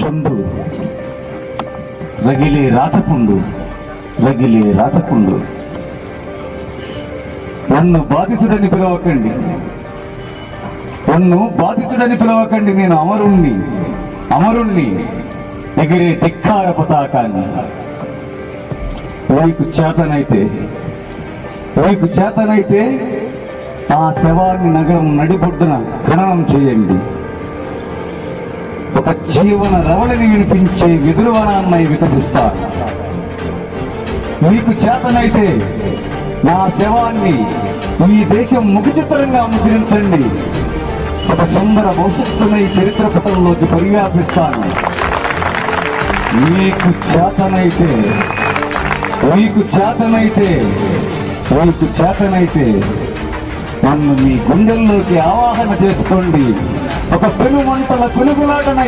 చుండు రగిలే రాచపుండు, రగిలే రాచపుండు. నన్ను బాధితుడని పిలవకండి, నన్ను బాధితుడని పిలవకండి. నేను అమరుణ్ణి, అమరుణ్ణి, ఎగిరే ధిక్కార పతాకాన్ని. మీకు చేతనైతే, మీకు చేతనైతే ఆ శవాన్ని నగరం నడిబొడ్డున ఖననం చేయండి. ఒక జీవన రవళిని వినిపించే విదురువనాన్నై వికసిస్తారు. మీకు చేతనైతే నా శవాన్ని ఈ దేశం ముఖచిత్రంగా ముద్రించండి. ఒక సుందర భవిష్యత్తునై చరిత్ర పటంలోకి పరివ్యాపిస్తాను. మీకు చేతనైతే, మీకు చేతనైతే, మీకు చేతనైతే నన్ను మీ గుండెల్లోకి ఆవాహన చేసుకోండి. ఒక పెనుమంటల పెనుగులాటనై